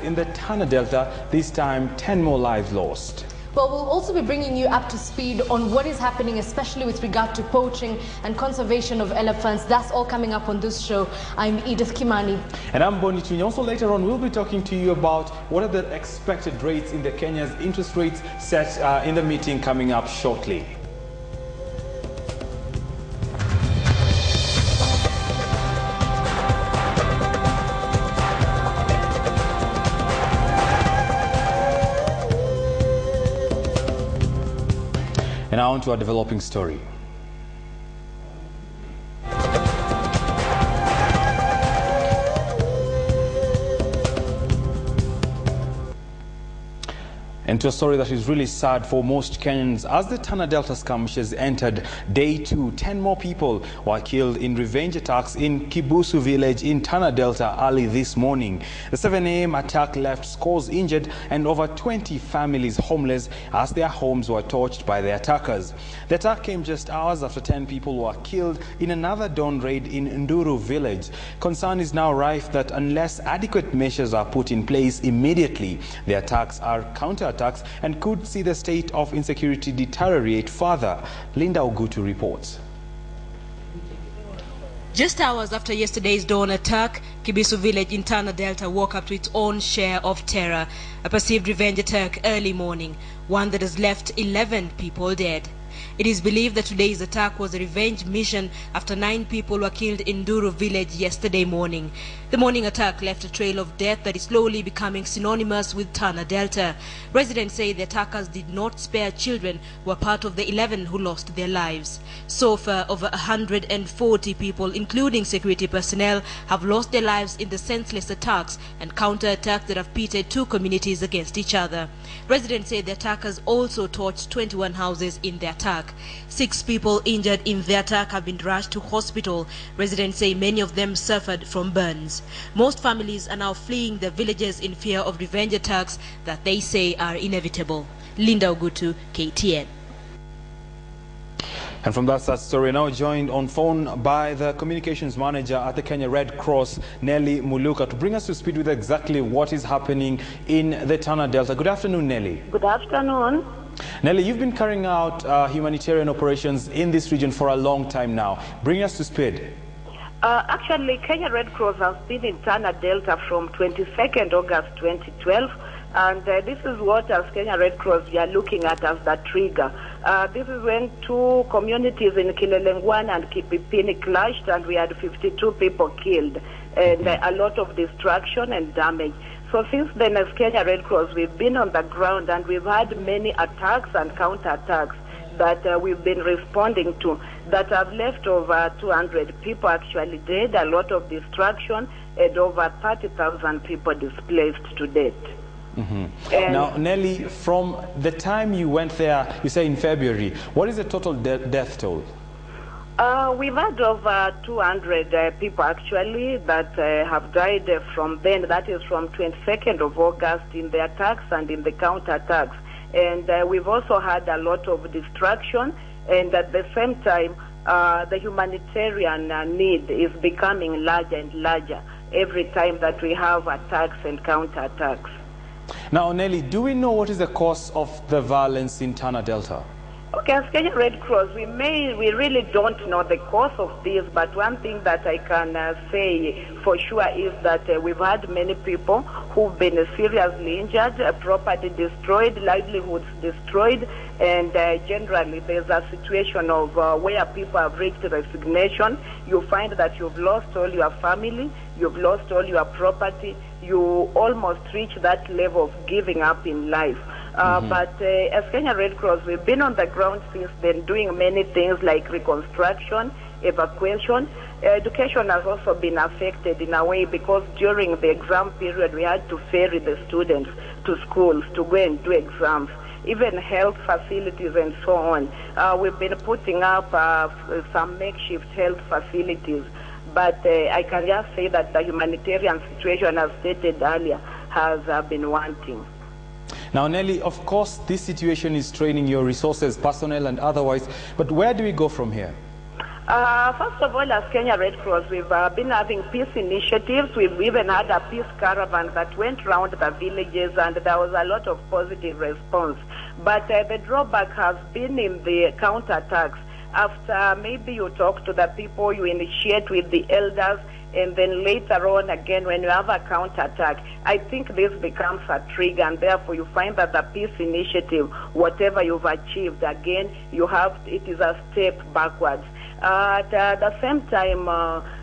in the Tana Delta, this time 10 more lives lost. Well, we'll also be bringing you up to speed on what is happening, especially with regard to poaching and conservation of elephants. That's all coming up on this show. I'm Edith Kimani. And I'm Boni Twinyo. Also later on, we'll be talking to you about what are the expected rates in the Kenya's interest rates set in the meeting coming up shortly. And now on to our developing story. And to a story that is really sad for most Kenyans. As the Tana Delta skirmishes entered day 2, 10 more people were killed in revenge attacks in Kibusu village in Tana Delta early this morning. The 7 a.m. attack left scores injured and over 20 families homeless as their homes were torched by the attackers. The attack came just hours after 10 people were killed in another dawn raid in Nduru village. Concern is now rife that unless adequate measures are put in place immediately, the attacks are counterattacks and could see the state of insecurity deteriorate further. Linda Ogutu reports. Just hours after yesterday's dawn attack, Kibusu village in Tana Delta woke up to its own share of terror. A perceived revenge attack early morning, one that has left 11 people dead. It is believed that today's attack was a revenge mission after 9 people were killed in Nduru village yesterday morning. The morning attack left a trail of death that is slowly becoming synonymous with Tana Delta. Residents say the attackers did not spare children who were part of the 11 who lost their lives. So far, over 140 people, including security personnel, have lost their lives in the senseless attacks and counter-attacks that have pitted 2 communities against each other. Residents say the attackers also torched 21 houses in the attack. 6 people injured in the attack have been rushed to hospital. Residents say many of them suffered from burns. Most families are now fleeing the villages in fear of revenge attacks that they say are inevitable. Linda Ogutu, KTN. And from that sad story, now joined on phone by the communications manager at the Kenya Red Cross, Nelly Muluka, to bring us to speed with exactly what is happening in the Tana Delta. Good afternoon, Nelly. Good afternoon. Nelly, you've been carrying out humanitarian operations in this region for a long time now. Bring us to speed. Actually, Kenya Red Cross has been in Tana Delta from 22nd August 2012, and this is what, as Kenya Red Cross, we are looking at as the trigger. This is when 2 communities in Kilelengwan and Kipipini clashed, and we had 52 people killed, and a lot of destruction and damage. So since then, as Kenya Red Cross, we've been on the ground, and we've had many attacks and counterattacks that we've been responding to that have left over 200 people actually dead, a lot of destruction, and over 30,000 people displaced to date. Now, Nelly, from the time you went there, you say in February, what is the total death toll? We've had over 200 people actually that have died from then. That is from 22nd of August in the attacks and in the counterattacks. And we've also had a lot of destruction, and at the same time, the humanitarian need is becoming larger and larger every time that we have attacks and counterattacks. Now, Nelly, do we know what is the cause of the violence in Tana Delta? Okay, as Kenya Red Cross, we really don't know the cause of this, but one thing that I can say for sure is that we've had many people who've been seriously injured, property destroyed, livelihoods destroyed, and generally there's a situation of where people have reached resignation. You find that you've lost all your family, you've lost all your property, you almost reach that level of giving up in life. But as Kenya Red Cross, we've been on the ground since then doing many things like reconstruction, evacuation. Education has also been affected in a way because during the exam period we had to ferry the students to schools to go and do exams, even health facilities and so on. We've been putting up some makeshift health facilities, but I can just say that the humanitarian situation, as stated earlier, has been wanting. Now, Nelly, of course, this situation is straining your resources, personnel and otherwise, but where do we go from here? First of all, as Kenya Red Cross, we've been having peace initiatives. We've even had a peace caravan that went around the villages, and there was a lot of positive response. But the drawback has been in the counterattacks. After maybe you talk to the people, you initiate with the elders, and then later on again when you have a counterattack, I think this becomes a trigger, and therefore you find that the peace initiative, whatever you've achieved, again it is a step backwards. At the same time,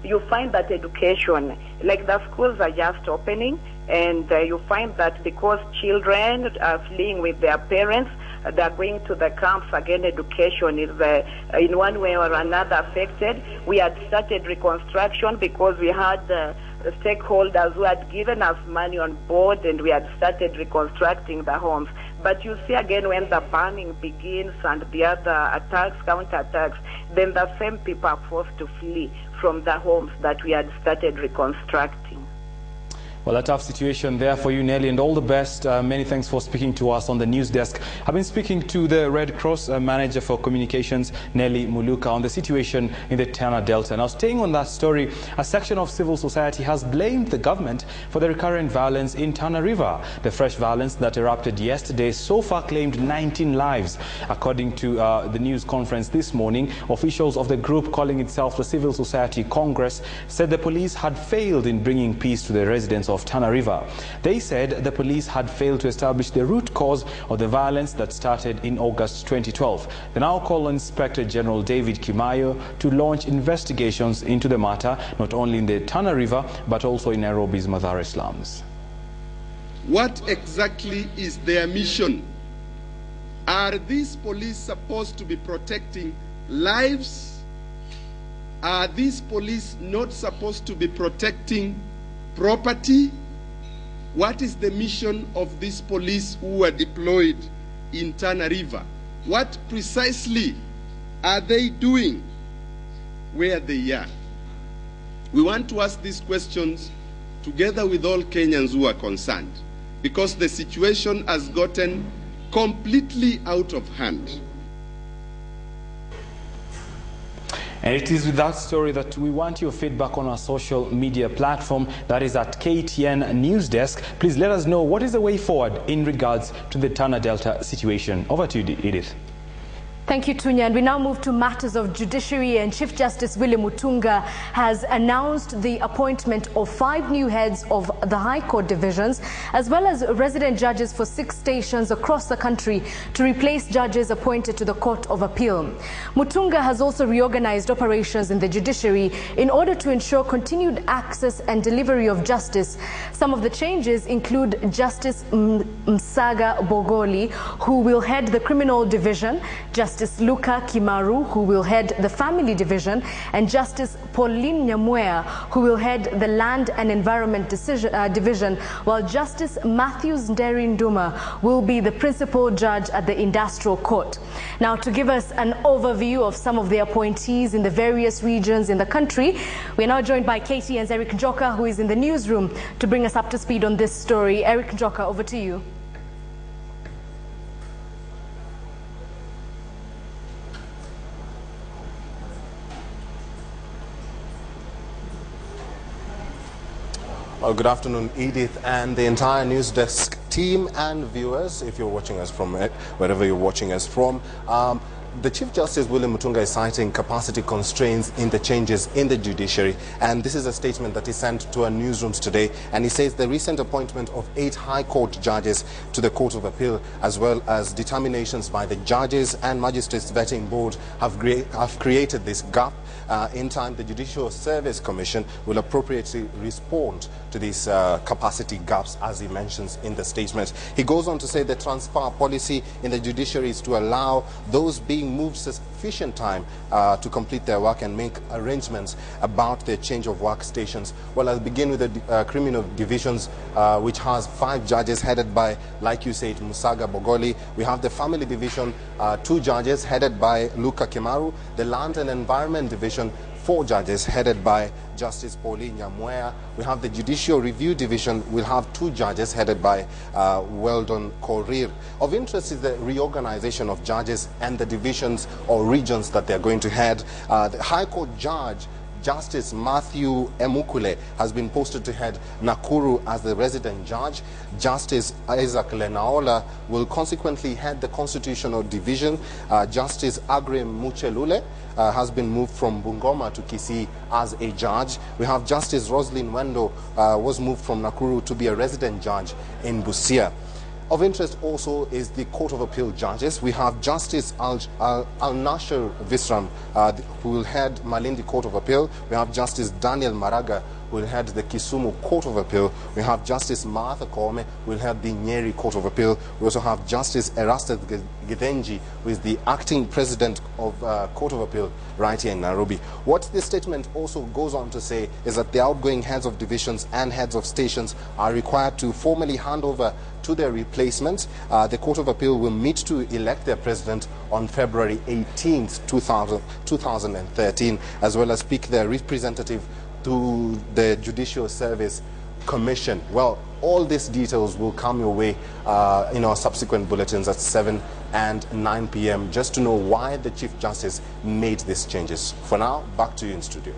you find that education, like the schools are just opening, and you find that because children are fleeing with their parents, they're going to the camps again. Education is in one way or another affected. We had started reconstruction because we had stakeholders who had given us money on board, and we had started reconstructing the homes. But you see again, when the burning begins and the other attacks, counterattacks, then the same people are forced to flee from the homes that we had started reconstructing. Well, a tough situation there for you, Nelly, and all the best. Many thanks for speaking to us on the news desk. I've been speaking to the Red Cross Manager for Communications, Nelly Muluka, on the situation in the Tana Delta. Now, staying on that story, a section of civil society has blamed the government for the recurrent violence in Tana River. The fresh violence that erupted yesterday so far claimed 19 lives. According to the news conference this morning, officials of the group calling itself the Civil Society Congress said the police had failed in bringing peace to the residents of Tana River. They said the police had failed to establish the root cause of the violence that started in August 2012. They now call on Inspector General David Kimayo to launch investigations into the matter, not only in the Tana River, but also in Nairobi's Mathare slums. What exactly is their mission? Are these police supposed to be protecting lives? Are these police not supposed to be protecting property? What is the mission of these police who are deployed in Tana River? What precisely are they doing where they are? We want to ask these questions together with all Kenyans who are concerned, because the situation has gotten completely out of hand. And it is with that story that we want your feedback on our social media platform, that is at KTN NewsDesk. Please let us know what is the way forward in regards to the Tana Delta situation. Over to you, Edith. Thank you, Tunya. And we now move to matters of judiciary, and Chief Justice Willie Mutunga has announced the appointment of 5 new heads of the High Court divisions, as well as resident judges for 6 stations across the country to replace judges appointed to the Court of Appeal. Mutunga has also reorganized operations in the judiciary in order to ensure continued access and delivery of justice. Some of the changes include Justice Msaga Bogoli, who will head the criminal division, Justice Luka Kimaru, who will head the Family Division, and Justice Pauline Nyamwea, who will head the Land and Environment Division, while Justice Matthews Nderi Nduma will be the principal judge at the Industrial Court. Now, to give us an overview of some of the appointees in the various regions in the country, we are now joined by KTN's Eric Njoka, who is in the newsroom to bring us up to speed on this story. Eric Njoka, over to you. Well, good afternoon, Edith, and the entire news desk team and viewers, if you're watching us from wherever you're watching us from. The Chief Justice Willie Mutunga is citing capacity constraints in the changes in the judiciary, and this is a statement that he sent to our newsrooms today, and he says the recent appointment of 8 High Court judges to the Court of Appeal, as well as determinations by the Judges and Magistrates Vetting Board have created this gap. In time, the Judicial Service Commission will appropriately respond to these capacity gaps, as he mentions in the statement. He goes on to say the transfer policy in the judiciary is to allow those being moved sufficient time to complete their work and make arrangements about their change of workstations. Well, I'll begin with the criminal divisions, which has 5 judges headed by, like you said, Musaga Bogoli. We have the Family Division, 2 judges headed by Luka Kimaru. The Land and Environment Division, 4 judges headed by Justice Pauline Nyamweya. We have the Judicial Review Division. We'll have 2 judges headed by Weldon Korir. Of interest is the reorganization of judges and the divisions or regions that they're going to head. The High Court Judge Justice Matthew Emukule has been posted to head Nakuru as the resident judge. Justice Isaac Lenaola will consequently head the Constitutional Division. Justice Agre Muchelule has been moved from Bungoma to Kisii as a judge. We have Justice Roslyn Wendo was moved from Nakuru to be a resident judge in Busia. Of interest also is the Court of Appeal judges. We have Justice Al-Nasher Visram, who will head Malindi Court of Appeal. We have Justice Daniel Maraga, who will head the Kisumu Court of Appeal. We have Justice Martha Koome, who will head the Nyeri Court of Appeal. We also have Justice Erastus Githenji, who is the acting president of Court of Appeal right here in Nairobi. What this statement also goes on to say is that the outgoing heads of divisions and heads of stations are required to formally hand over to their replacement. The Court of Appeal will meet to elect their president on February 18th, 2013, as well as pick their representative to the Judicial Service Commission. Well, all these details will come your way in our subsequent bulletins at 7 and 9 p.m. just to know why the Chief Justice made these changes. For now, back to you in studio.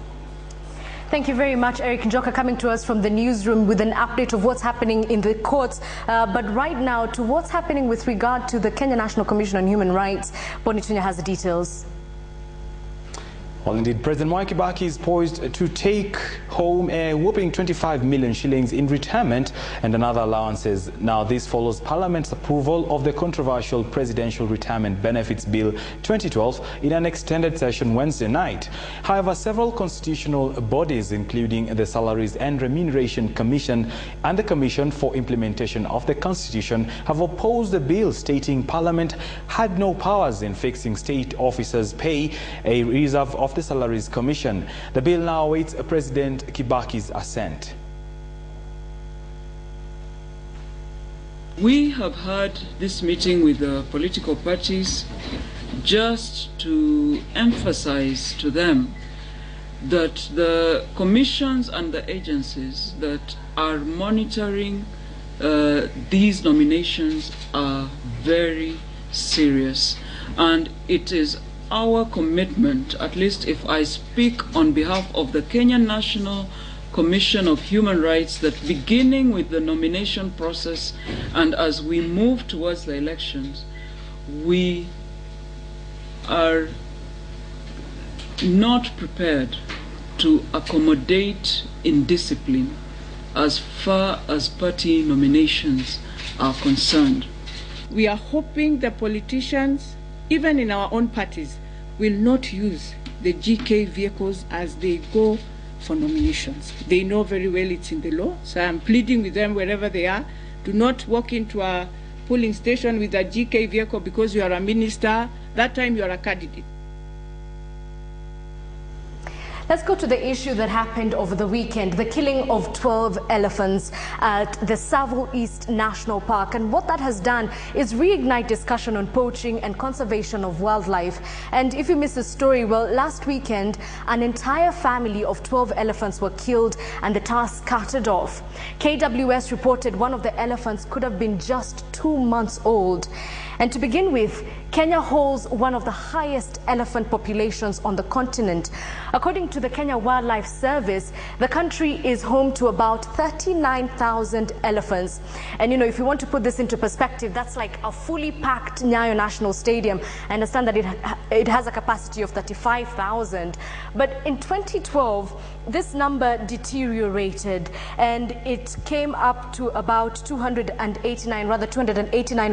Thank you very much, Eric Njoka, coming to us from the newsroom with an update of what's happening in the courts. But right now, to what's happening with regard to the Kenya National Commission on Human Rights. Bonitunya has the details. Well, indeed, President Mwai Kibaki is poised to take home a whopping 25 million shillings in retirement and other allowances. Now, this follows Parliament's approval of the controversial Presidential Retirement Benefits Bill 2012 in an extended session Wednesday night. However, several constitutional bodies, including the Salaries and Remuneration Commission and the Commission for Implementation of the Constitution, have opposed the bill, stating Parliament had no powers in fixing state officers' pay, a reserve of the Salaries Commission. The bill now awaits President Kibaki's assent. We have had this meeting with the political parties just to emphasize to them that the commissions and the agencies that are monitoring these nominations are very serious, and it is our commitment, at least if I speak on behalf of the Kenya National Commission of Human Rights, that beginning with the nomination process and as we move towards the elections, we are not prepared to accommodate indiscipline as far as party nominations are concerned. We are hoping the politicians, even in our own parties, will not use the GK vehicles as they go for nominations. They know very well it's in the law, so I'm pleading with them wherever they are, do not walk into a polling station with a GK vehicle because you are a minister, that time you are a candidate. Let's go to the issue that happened over the weekend, the killing of 12 elephants at the Savo East National Park. And what that has done is reignite discussion on poaching and conservation of wildlife. And if you missed the story, well, last weekend, an entire family of 12 elephants were killed and the tusk carted off. KWS reported one of the elephants could have been just 2 months old. And to begin with, Kenya holds one of the highest elephant populations on the continent. According to the Kenya Wildlife Service, the country is home to about 39,000 elephants. And you know, if you want to put this into perspective, that's like a fully packed Nyayo National Stadium. I understand that it has a capacity of 35,000. But in 2012, this number deteriorated and it came up to about 289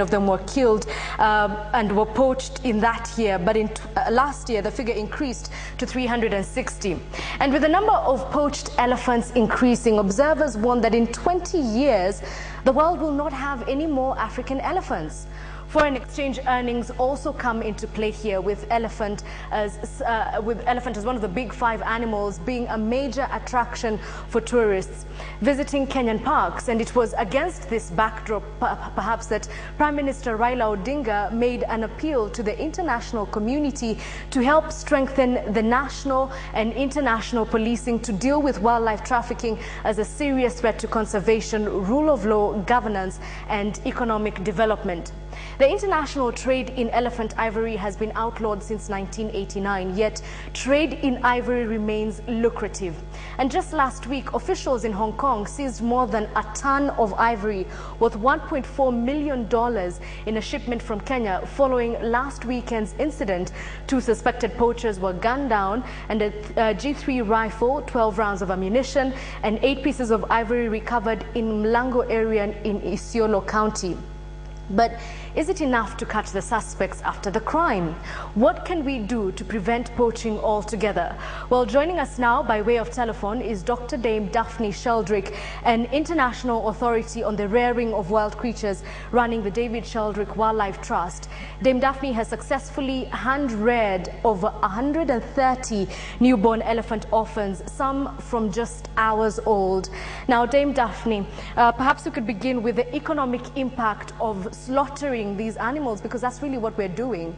of them were killed and were poached in that year. But in last year, the figure increased to 360. And with the number of poached elephants increasing, observers warn that in 20 years, the world will not have any more African elephants. Foreign exchange earnings also come into play here, with elephant as one of the big 5 animals being a major attraction for tourists visiting Kenyan parks. And it was against this backdrop, perhaps, that Prime Minister Raila Odinga made an appeal to the international community to help strengthen the national and international policing to deal with wildlife trafficking as a serious threat to conservation, rule of law, governance, and economic development. The international trade in elephant ivory has been outlawed since 1989, yet trade in ivory remains lucrative. And just last week, officials in Hong Kong seized more than a ton of ivory worth $1.4 million in a shipment from Kenya following last weekend's incident. 2 suspected poachers were gunned down, and a G3 rifle, 12 rounds of ammunition, and 8 pieces of ivory recovered in Mlango area in Isiolo County. But is it enough to catch the suspects after the crime? What can we do to prevent poaching altogether? Well, joining us now by way of telephone is Dr. Dame Daphne Sheldrick, an international authority on the rearing of wild creatures running the David Sheldrick Wildlife Trust. Dame Daphne has successfully hand-reared over 130 newborn elephant orphans, some from just hours old. Now, Dame Daphne, perhaps we could begin with the economic impact of slaughtering these animals, because that's really what we're doing.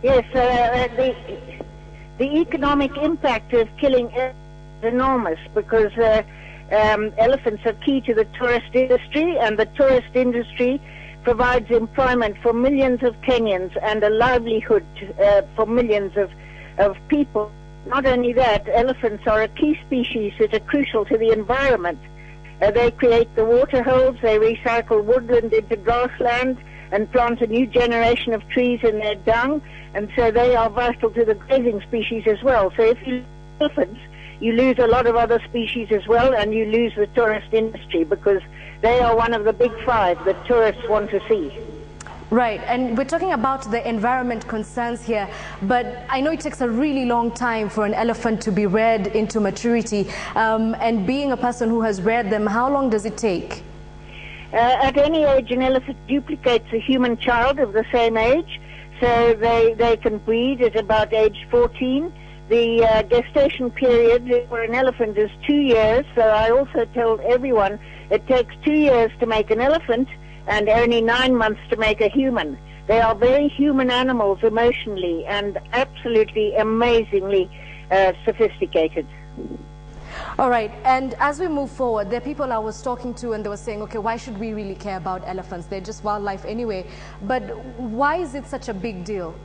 Yes, the economic impact of killing is enormous, because elephants are key to the tourist industry, and the tourist industry provides employment for millions of Kenyans and a livelihood for millions of people. Not only that, elephants are a key species that are crucial to the environment. They create the water holes, they recycle woodland into grassland and plant a new generation of trees in their dung, and so they are vital to the grazing species as well. So if you lose elephants, you lose a lot of other species as well, and you lose the tourist industry, because they are one of the big 5 that tourists want to see. Right, and we're talking about the environment concerns here, but I know it takes a really long time for an elephant to be reared into maturity, and being a person who has reared them, how long does it take? At any age, an elephant duplicates a human child of the same age, so they can breed at about age 14. The gestation period for an elephant is 2 years, so I also told everyone it takes 2 years to make an elephant, and only 9 months to make a human. They are very human animals emotionally, and absolutely amazingly sophisticated. All right, and as we move forward, there are people I was talking to and they were saying, okay, why should we really care about elephants? They're just wildlife anyway. But why is it such a big deal?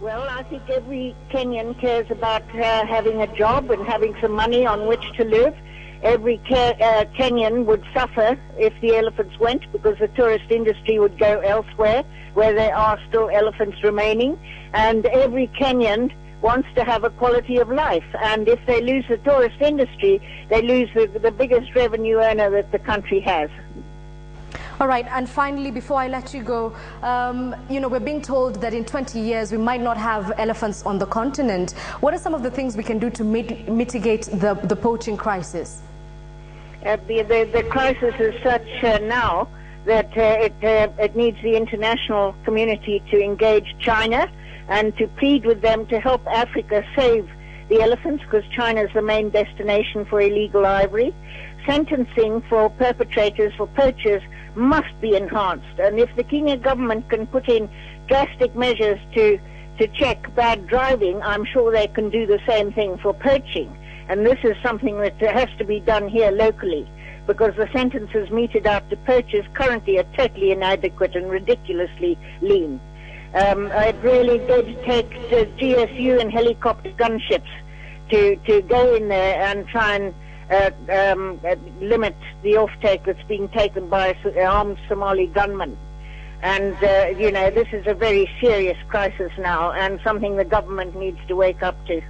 Well, I think every Kenyan cares about having a job and having some money on which to live. Every Kenyan would suffer if the elephants went, because the tourist industry would go elsewhere where there are still elephants remaining. And every Kenyan wants to have a quality of life. And if they lose the tourist industry, they lose the biggest revenue earner that the country has. All right, and finally, before I let you go, we're being told that in 20 years we might not have elephants on the continent. What are some of the things we can do to mitigate the poaching crisis? The crisis is such now that it needs the international community to engage China and to plead with them to help Africa save the elephants, because China is the main destination for illegal ivory. Sentencing for perpetrators, for poachers, must be enhanced. And if the Kenya government can put in drastic measures to check bad driving, I'm sure they can do the same thing for poaching. And this is something that has to be done here locally, because the sentences meted out to poachers currently are totally inadequate and ridiculously lean. It really did take the GSU and helicopter gunships to go in there and try and limit the offtake that's being taken by armed Somali gunmen. And, this is a very serious crisis now, and something the government needs to wake up to.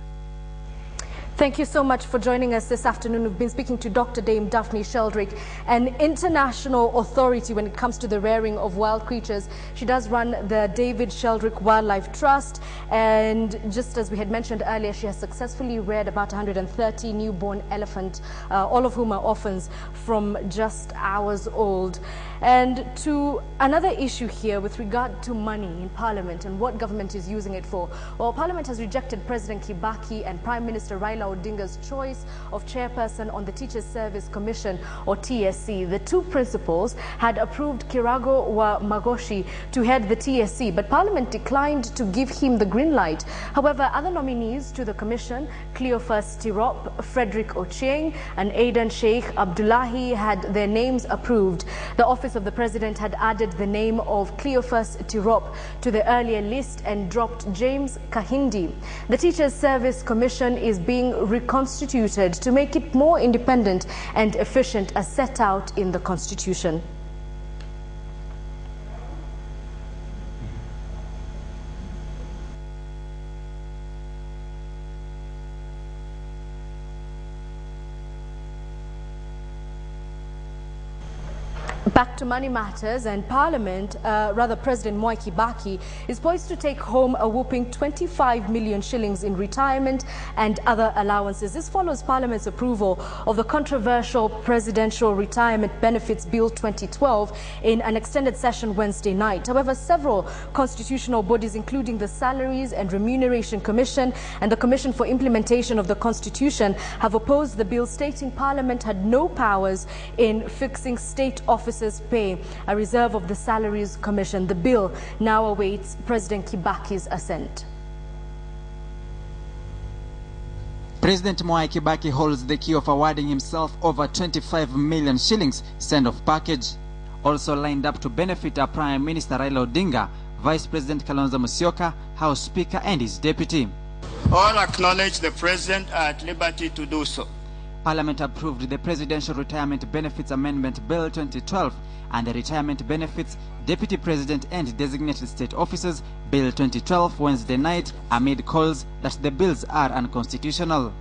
Thank you so much for joining us this afternoon. We've been speaking to Dr. Dame Daphne Sheldrick, an international authority when it comes to the rearing of wild creatures. She does run the David Sheldrick Wildlife Trust, and just as we had mentioned earlier, she has successfully reared about 130 newborn elephants, all of whom are orphans from just hours old. And to another issue here with regard to money in Parliament and what government is using it for. Well, Parliament has rejected President Kibaki and Prime Minister Raila Odinga's choice of chairperson on the Teachers Service Commission, or TSC. The two principals had approved Kirago wa Magoshi to head the TSC, but Parliament declined to give him the green light. However, other nominees to the commission, Cleophas Tirop, Frederick Ochieng, and Aidan Sheikh Abdullahi, had their names approved. The Office of the President had added the name of Cleophas Tirop to the earlier list and dropped James Kahindi. The Teachers Service Commission is being reconstituted to make it more independent and efficient as set out in the Constitution. Back to money matters, and Parliament, President Mwai Kibaki is poised to take home a whopping 25 million shillings in retirement and other allowances. This follows Parliament's approval of the controversial Presidential Retirement Benefits Bill 2012 in an extended session Wednesday night. However, several constitutional bodies, including the Salaries and Remuneration Commission and the Commission for Implementation of the Constitution, have opposed the bill, stating Parliament had no powers in fixing state officers' pay, a reserve of the Salaries Commission. The bill now awaits President Kibaki's assent. President Mwai Kibaki holds the key of awarding himself over 25 million shillings send-off package. Also lined up to benefit our Prime Minister Raila Odinga, Vice President Kalonzo Musyoka, House Speaker and his deputy. All acknowledge the President at liberty to do so. Parliament approved the Presidential Retirement Benefits Amendment Bill 2012 and the Retirement Benefits Deputy President and Designated State Officers Bill 2012 Wednesday night amid calls that the bills are unconstitutional.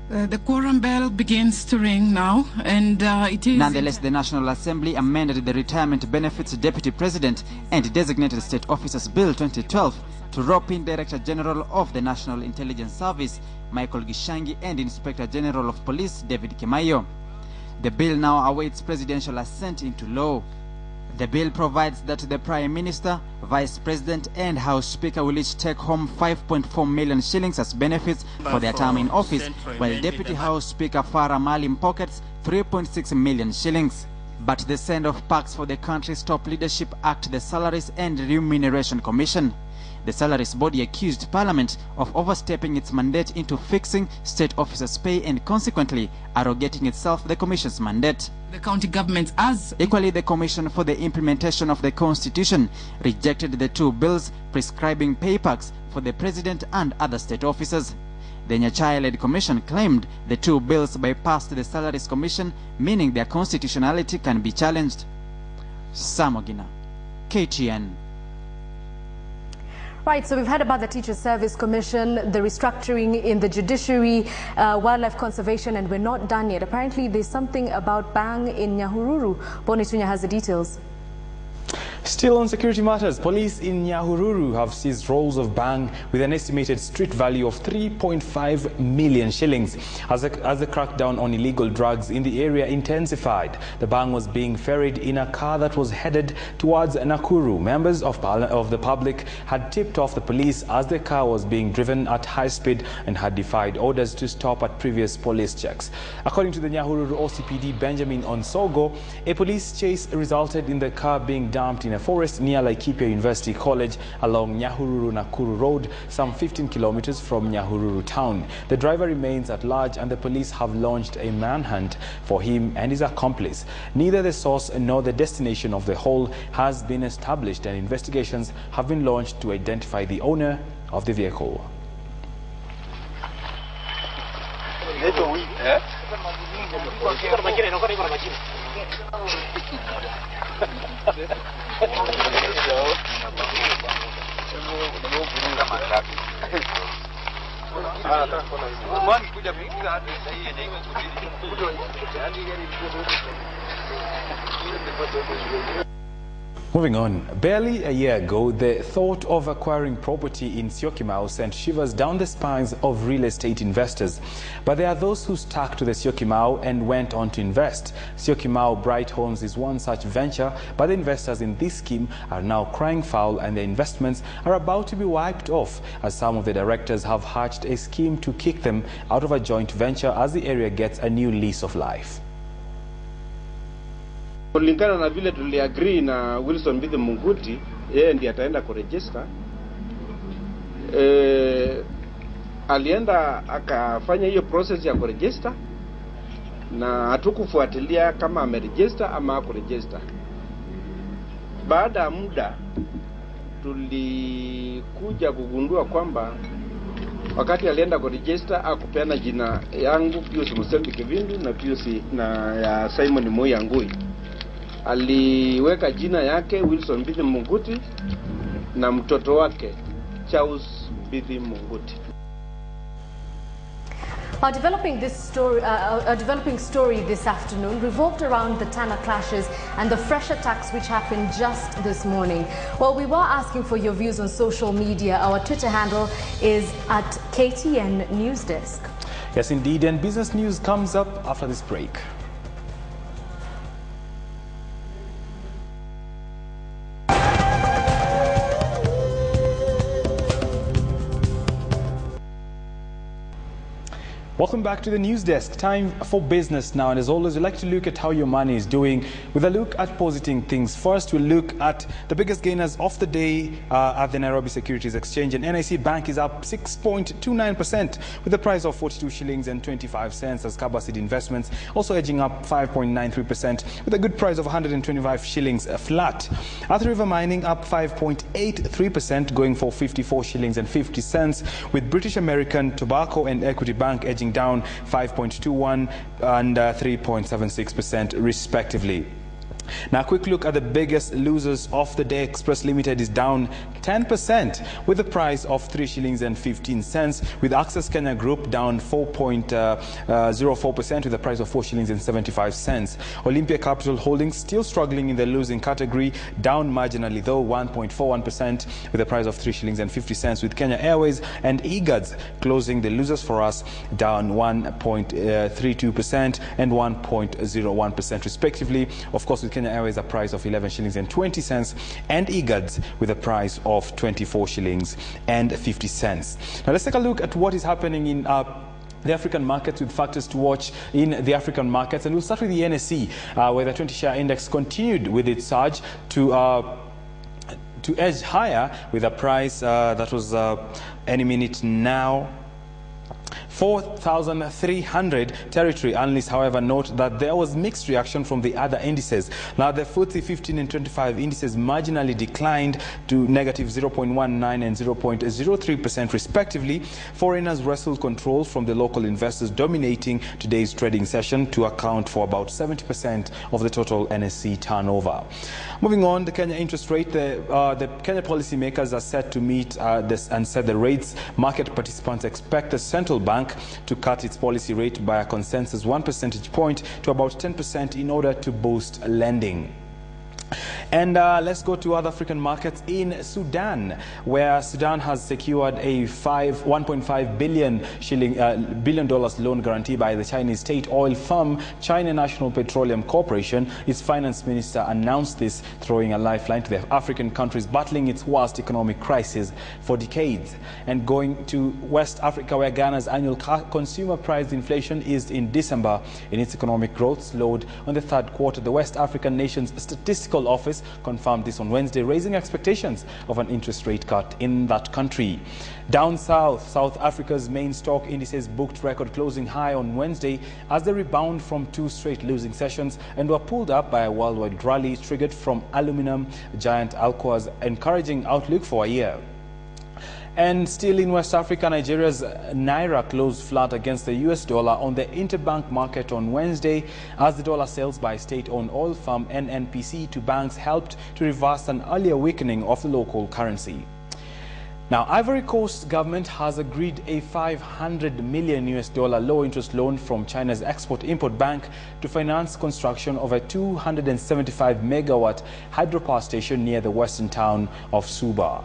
The quorum bell begins to ring now, and it is... Nonetheless, the National Assembly amended the Retirement Benefits Deputy President and Designated State Officers Bill 2012 to rope in Director General of the National Intelligence Service Michael Gishangi and Inspector General of Police David Kimayo. The bill now awaits presidential assent into law. The bill provides that the Prime Minister, Vice President and House Speaker will each take home 5.4 million shillings as benefits for their term in office, while Deputy House Speaker Farah Malim pockets 3.6 million shillings. But the send-off packs for the country's top leadership act the Salaries and Remuneration Commission. The Salaries body accused Parliament of overstepping its mandate into fixing state officers' pay and consequently arrogating itself the Commission's mandate. The county government as... Equally, the Commission for the Implementation of the Constitution rejected the two bills prescribing pay packs for the President and other state officers. The Nyachai-led Commission claimed the two bills bypassed the Salaries Commission, meaning their constitutionality can be challenged. Samogina, KTN. Right, so we've heard about the Teachers Service Commission, the restructuring in the Judiciary, wildlife conservation, and we're not done yet. Apparently, there's something about bang in Nyahururu. Bonitunya has the details. Still on security matters, police in Nyahururu have seized rolls of bang with an estimated street value of 3.5 million shillings. As the crackdown on illegal drugs in the area intensified, the bang was being ferried in a car that was headed towards Nakuru. Members of the public had tipped off the police as the car was being driven at high speed and had defied orders to stop at previous police checks. According to the Nyahururu OCPD Benjamin Onsogo, a police chase resulted in the car being dumped in a forest near Laikipia University College along Nyahururu-Nakuru Road, some 15 kilometers from Nyahururu town. The driver remains at large and the police have launched a manhunt for him and his accomplice. Neither the source nor the destination of the haul has been established, and investigations have been launched to identify the owner of the vehicle. Moving on, barely a year ago, the thought of acquiring property in Syokimau sent shivers down the spines of real estate investors. But there are those who stuck to the Syokimau and went on to invest. Syokimau Bright Homes is one such venture, but the investors in this scheme are now crying foul and their investments are about to be wiped off, as some of the directors have hatched a scheme to kick them out of a joint venture as the area gets a new lease of life. Kulingana na vile tuliagree na Wilson Mbithe Munguti, yeye ndiye ataenda kuregister. Alienda akafanya hiyo process ya kuregister na hatukufuatilia kama ameregister ama hakuregister. Baada ya muda tulikuja kugundua kwamba wakati alienda kuregister akupeana jina yangu Pius Musembi Kivindi na Pius na ya Simon Moi Ngui. Aliweka jina yake Wilson Mbithe Munguti na mtoto wake Charles Mbithe Munguti. Our developing story this afternoon revolved around the Tana clashes and the fresh attacks which happened just this morning. Well, we were asking for your views on social media. Our Twitter handle is @KTN NewsDesk. Yes, indeed, and business news comes up after this break. Welcome back to the news desk. Time for business now, and as always, we like to look at how your money is doing with a look at positing things. First, we'll look at the biggest gainers of the day at the Nairobi Securities Exchange, and NIC Bank is up 6.29% with the price of 42 shillings and 25 cents, as Kabasid Investments also edging up 5.93% with a good price of 125 shillings flat. Athi River Mining up 5.83%, going for 54 shillings and 50 cents, with British American Tobacco and Equity Bank edging down 5.21 and 3.76% respectively. Now, a quick look at the biggest losers of the day. Express Limited is down 10% with the price of 3 shillings and 15 cents, with Access Kenya Group down 4.04% with the price of 4 shillings and 75 cents. Olympia Capital Holdings still struggling in the losing category, down marginally though 1.41% with the price of 3 shillings and 50 cents, with Kenya Airways and eGoods closing the losers for us, down 1.32% and 1.01% respectively. Of course, with Kenya Airways a price of 11 shillings and 20 cents and eGoods with a price of 24 shillings and 50 cents. Now let's take a look at what is happening in the African markets, with factors to watch in the African markets, and we'll start with the NSE, where the 20-share index continued with its surge to edge higher with a price that was any minute now 4,300 territory. Analysts, however, note that there was mixed reaction from the other indices. Now, the FTSE 15 and 25 indices marginally declined to negative 0.19 and 0.03% respectively. Foreigners wrestled control from the local investors, dominating today's trading session to account for about 70% of the total NSE turnover. Moving on, the Kenya interest rate, the Kenya policymakers are set to meet this and set the rates. Market participants expect the central bank to cut its policy rate by a consensus 1 percentage point to about 10% in order to boost lending. And let's go to other African markets. In Sudan, where Sudan has secured a $1.5 billion loan guarantee by the Chinese state oil firm China National Petroleum Corporation. Its finance minister announced this, throwing a lifeline to the African countries battling its worst economic crisis for decades. And going to West Africa, where Ghana's annual consumer price inflation eased in December in its economic growth slowed on the third quarter. The West African nation's statistical office confirmed this on Wednesday, raising expectations of an interest rate cut in that country. Down south, South Africa's main stock indices booked record closing high on Wednesday as they rebound from 2 straight losing sessions and were pulled up by a worldwide rally triggered from aluminum giant Alcoa's encouraging outlook for a year. And still in West Africa, Nigeria's Naira closed flat against the US dollar on the interbank market on Wednesday as the dollar sales by state-owned oil firm NNPC to banks helped to reverse an earlier weakening of the local currency. Now, Ivory Coast government has agreed a $500 million low-interest loan from China's Export-Import Bank to finance construction of a 275-megawatt hydropower station near the western town of Suba.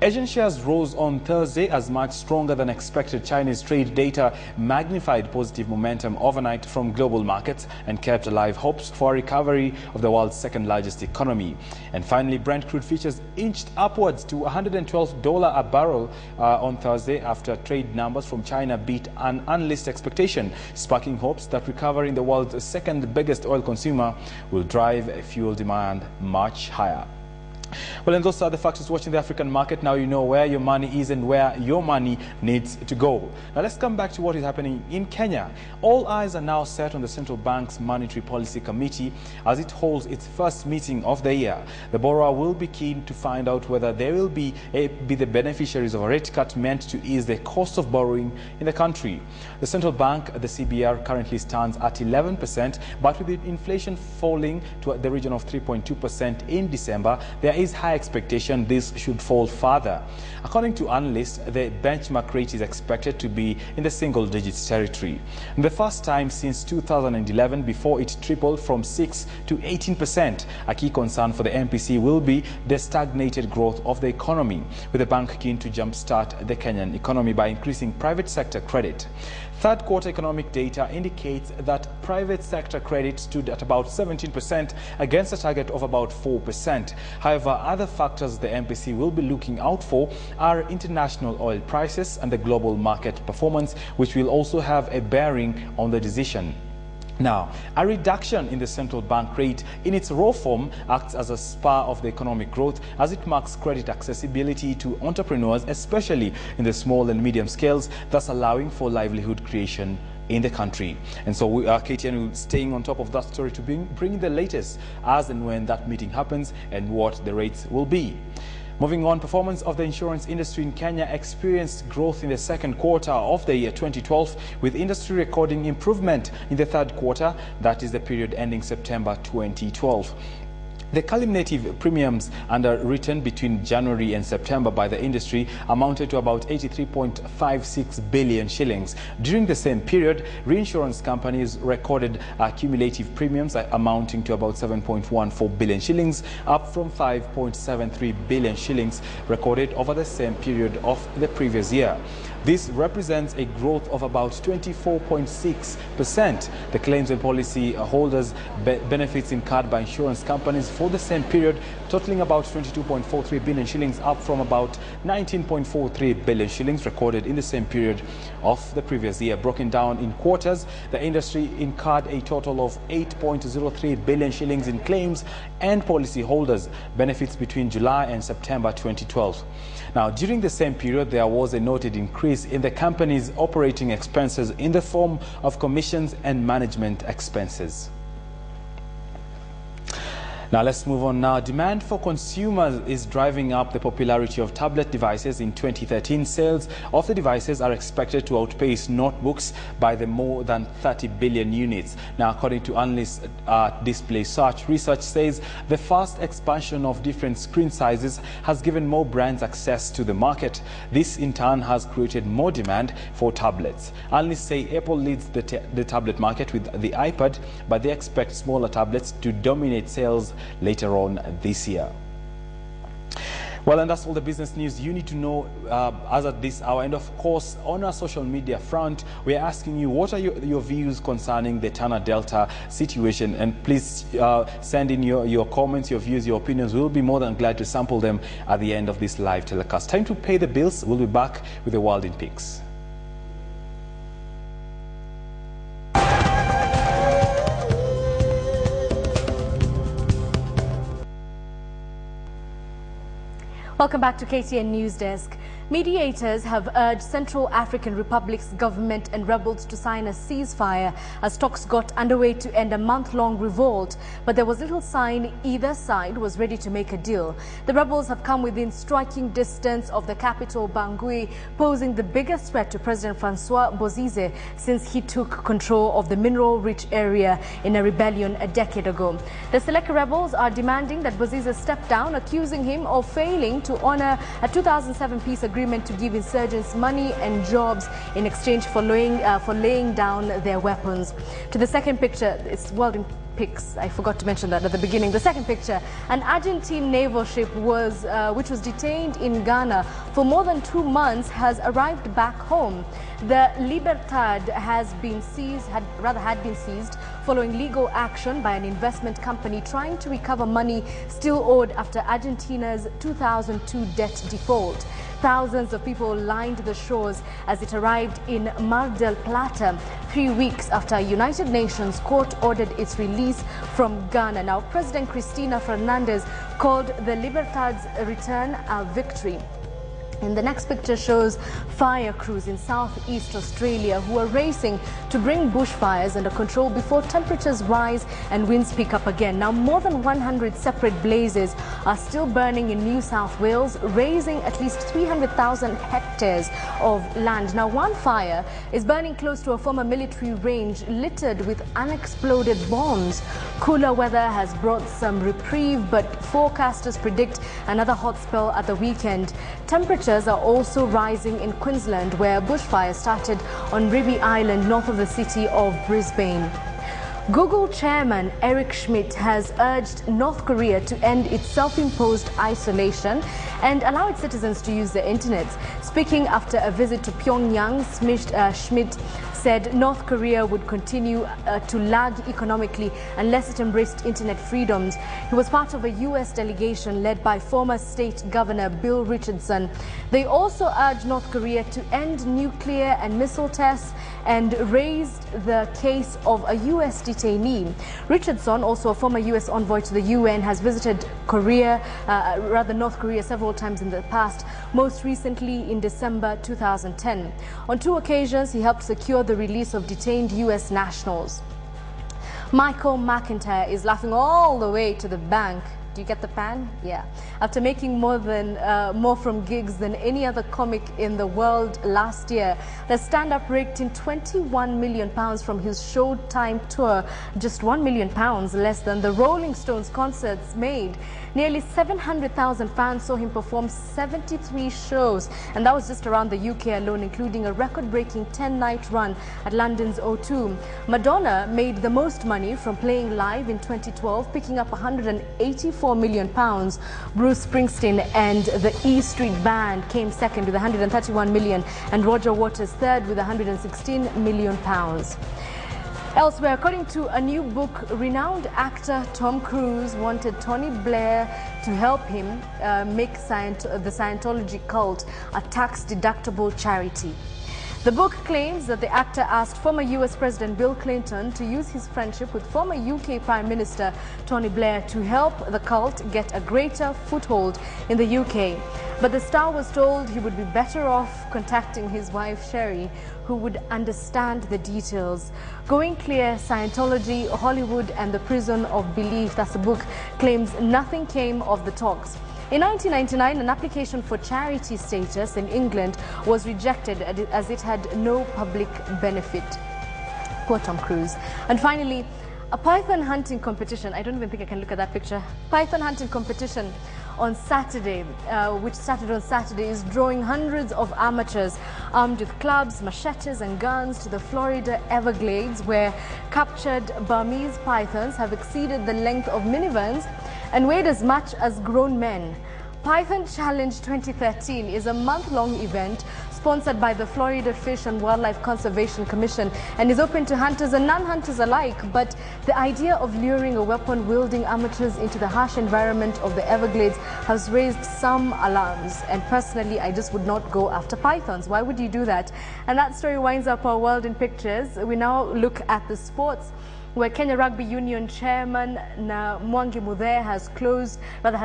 Asian shares rose on Thursday as much stronger than expected Chinese trade data magnified positive momentum overnight from global markets and kept alive hopes for a recovery of the world's second-largest economy. And finally, Brent crude futures inched upwards to $112 a barrel on Thursday after trade numbers from China beat an unleashed expectation, sparking hopes that recovery in the world's second-biggest oil consumer will drive fuel demand much higher. Well, and those are the factors watching the African market. Now you know where your money is and where your money needs to go. Now let's come back to what is happening in Kenya. All eyes are now set on the central bank's Monetary Policy Committee as it holds its first meeting of the year. The borrower will be keen to find out whether they will be the beneficiaries of a rate cut meant to ease the cost of borrowing in the country. The central bank, the CBR, currently stands at 11%, but with inflation falling to the region of 3.2% in December, there is high expectation this should fall further. According to analysts, the benchmark rate is expected to be in the single digits territory. The first time since 2011 before it tripled from 6 to 18%. A key concern for the MPC will be the stagnated growth of the economy, with the bank keen to jumpstart the Kenyan economy by increasing private sector credit. Third quarter economic data indicates that private sector credit stood at about 17% against a target of about 4%. However, other factors the MPC will be looking out for are international oil prices and the global market performance, which will also have a bearing on the decision. Now, a reduction in the central bank rate in its raw form acts as a spur of the economic growth as it marks credit accessibility to entrepreneurs, especially in the small and medium scales, thus allowing for livelihood creation in the country. And so we are KTN staying on top of that story to bring the latest as and when that meeting happens and what the rates will be. Moving on, performance of the insurance industry in Kenya experienced growth in the second quarter of the year 2012, with industry recording improvement in the third quarter, that is the period ending September 2012. The cumulative premiums underwritten between January and September by the industry amounted to about 83.56 billion shillings. During the same period, reinsurance companies recorded cumulative premiums amounting to about 7.14 billion shillings, up from 5.73 billion shillings recorded over the same period of the previous year. This represents a growth of about 24.6%. The claims and policy holders benefits incurred by insurance companies for the same period totaling about 22.43 billion shillings, up from about 19.43 billion shillings recorded in the same period of the previous year. Broken down in quarters, the industry incurred a total of 8.03 billion shillings in claims and policy holders benefits between July and September 2012. Now, during the same period, there was a noted increase in the company's operating expenses in the form of commissions and management expenses. Now let's move on now. Demand for consumers is driving up the popularity of tablet devices. In 2013, sales of the devices are expected to outpace notebooks by the more than 30 billion units. Now, according to analyst Display Search, research says the fast expansion of different screen sizes has given more brands access to the market. This in turn has created more demand for tablets. Analysts say Apple leads the tablet market with the iPad, but they expect smaller tablets to dominate sales later on this year. Well, and that's all the business news you need to know as at this hour. And of course, on our social media front, we are asking you, what are your views concerning the Tana Delta situation? And please send in your comments, your views, your opinions. We'll be more than glad to sample them at the end of this live telecast. Time to pay the bills. We'll be back with the world in pics. Welcome back to KTN News Desk. Mediators have urged Central African Republic's government and rebels to sign a ceasefire as talks got underway to end a month-long revolt, but there was little sign either side was ready to make a deal. The rebels have come within striking distance of the capital, Bangui, posing the biggest threat to President Francois Bozize since he took control of the mineral-rich area in a rebellion a decade ago. The Seleka rebels are demanding that Bozize step down, accusing him of failing to honor a 2007 peace agreement to give insurgents money and jobs in exchange for laying down their weapons. To the second picture, it's world in pics. I forgot to mention that at the beginning. The second picture, an Argentine naval ship which was detained in Ghana for more than 2 months has arrived back home. The Libertad had been seized following legal action by an investment company trying to recover money still owed after Argentina's 2002 debt default. Thousands of people lined the shores as it arrived in Mar del Plata 3 weeks after a United Nations court ordered its release from Ghana. Now, President Cristina Fernandez called the Libertad's return a victory. And the next picture shows fire crews in southeast Australia who are racing to bring bushfires under control before temperatures rise and winds pick up again. Now, more than 100 separate blazes are still burning in New South Wales, raising at least 300,000 hectares of land. Now, one fire is burning close to a former military range littered with unexploded bombs. Cooler weather has brought some reprieve, but forecasters predict another hot spell at the weekend. Temperatures are also rising in Queensland, where bushfires started on Rugby Island north of the city of Brisbane. Google chairman Eric Schmidt has urged North Korea to end its self-imposed isolation and allow its citizens to use the internet. Speaking after a visit to Pyongyang, Schmidt said North Korea would continue to lag economically unless it embraced internet freedoms. He was part of a U.S. delegation led by former state governor Bill Richardson. They also urged North Korea to end nuclear and missile tests and raised the case of a U.S. detainee. Richardson, also a former U.S. envoy to the UN, has visited North Korea several times in the past, most recently in December 2010. On 2 occasions, he helped secure the release of detained U.S. nationals. Michael McIntyre is laughing all the way to the bank. Do you get the pan? Yeah. After making more from gigs than any other comic in the world last year, the stand-up raked in £21 million from his Showtime tour, just £1 million less than the Rolling Stones concerts made. Nearly 700,000 fans saw him perform 73 shows, and that was just around the UK alone, including a record-breaking 10-night run at London's O2. Madonna made the most money from playing live in 2012, picking up £184 million. Bruce Springsteen and the E Street Band came second with £131 million, and Roger Waters third with £116 million. Elsewhere, according to a new book, renowned actor Tom Cruise wanted Tony Blair to help him make the Scientology cult a tax-deductible charity. The book claims that the actor asked former US President Bill Clinton to use his friendship with former UK Prime Minister Tony Blair to help the cult get a greater foothold in the UK. But the star was told he would be better off contacting his wife Sherry, who would understand the details. Going Clear, Scientology, Hollywood and the Prison of Belief, that's the book, claims nothing came of the talks. In 1999, an application for charity status in England was rejected as it had no public benefit. Poor Tom Cruise. And finally, a python hunting competition. I don't even think I can look at that picture. Python hunting competition on Saturday, which started on Saturday, is drawing hundreds of amateurs armed with clubs, machetes and guns to the Florida Everglades, where captured Burmese pythons have exceeded the length of minivans and weighed as much as grown men. Python Challenge 2013 is a month-long event sponsored by the Florida Fish and Wildlife Conservation Commission and is open to hunters and non-hunters alike. But the idea of luring a weapon-wielding amateurs into the harsh environment of the Everglades has raised some alarms. And personally, I just would not go after pythons. Why would you do that? And that story winds up our World in Pictures. We now look at the sports. where Kenya Rugby Union Chairman Mwangi Muthe has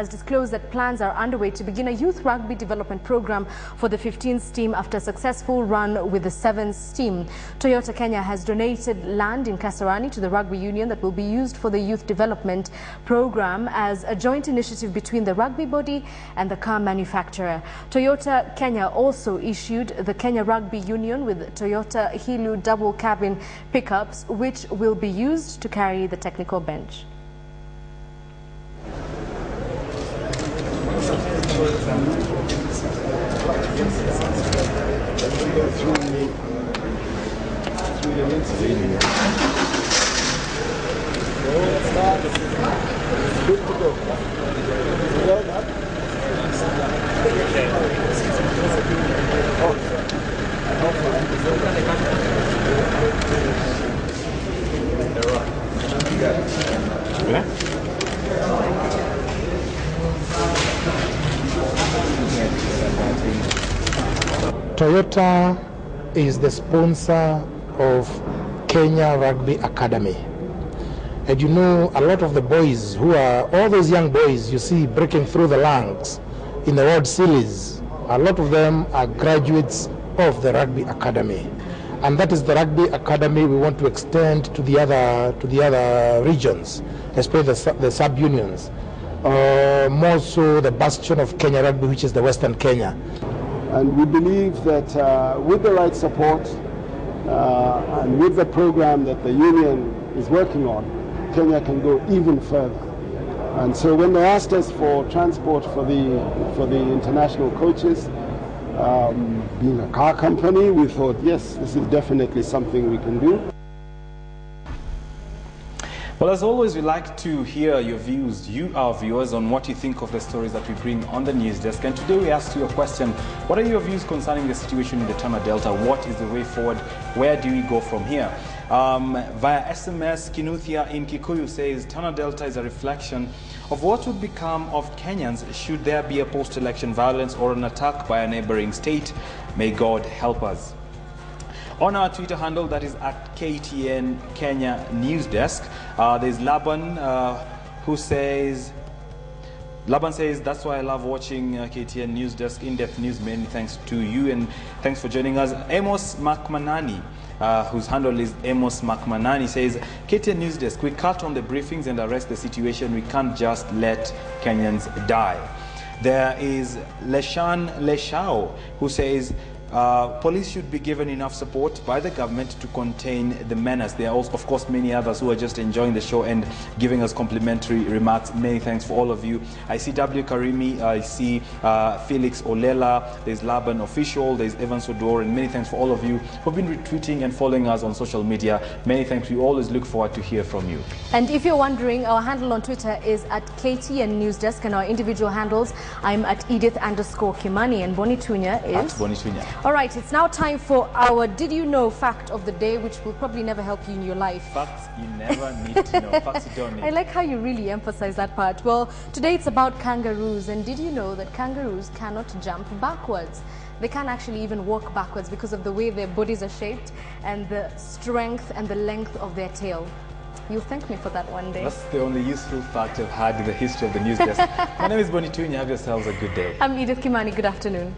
disclosed that plans are underway to begin a youth rugby development program for the 15th team after a successful run with the 7th team. Toyota Kenya has donated land in Kasarani to the Rugby Union that will be used for the youth development program as a joint initiative between the rugby body and the car manufacturer. Toyota Kenya also issued the Kenya Rugby Union with Toyota Hilu double cabin pickups, which will be used to carry the technical bench. Toyota is the sponsor of Kenya Rugby Academy. And you know, a lot of the boys who are, all those young boys you see breaking through the ranks in the World Series, a lot of them are graduates of the Rugby Academy. And that is the Rugby Academy we want to extend to the other regions, especially the sub-unions. More so the bastion of Kenya Rugby, which is the Western Kenya. And we believe that with the right support and with the program that the union is working on, Kenya can go even further. And so when they asked us for transport for the international coaches, being a car company, we thought, yes, this is definitely something we can do. Well, as always, we like to hear your views, you, our viewers, on what you think of the stories that we bring on the news desk. And today we asked you a question: what are your views concerning the situation in the Tana Delta? What is the way forward? Where do we go from here? Via SMS, Kinuthia in Kikuyu says Tana Delta is a reflection of what would become of Kenyans should there be a post-election violence or an attack by a neighboring state. May God help us. On our Twitter handle, that is at KTN Kenya NewsDesk, there's Laban who says, Laban says, that's why I love watching KTN NewsDesk in-depth news. Many thanks to you and thanks for joining us. Amos Makmanani, whose handle is Amos Makmanani, says, KTN NewsDesk, we cut on the briefings and arrest the situation. We can't just let Kenyans die. There is Leshan Leshao, who says, police should be given enough support by the government to contain the menace. There are also, of course, many others who are just enjoying the show and giving us complimentary remarks. Many thanks for all of you. I see W. Karimi, I see Felix Olela, there's Laban Official, there's Evan Sodor, and many thanks for all of you who've been retweeting and following us on social media. Many thanks. We always look forward to hear from you. And if you're wondering, our handle on Twitter is at KTN NewsDesk, and our individual handles, I'm at Edith_Kimani, and Bonnie Tunya is at Bonnie Tunya. All right, it's now time for our Did You Know fact of the day, which will probably never help you in your life. Facts you never need to know. Facts you don't need. I like how you really emphasize that part. Well, today it's about kangaroos. And did you know that kangaroos cannot jump backwards? They can't actually even walk backwards because of the way their bodies are shaped and the strength and the length of their tail. You'll thank me for that one day. That's the only useful fact I've had in the history of the news desk. My name is Bonnie Tunya. Have yourselves a good day. I'm Edith Kimani. Good afternoon.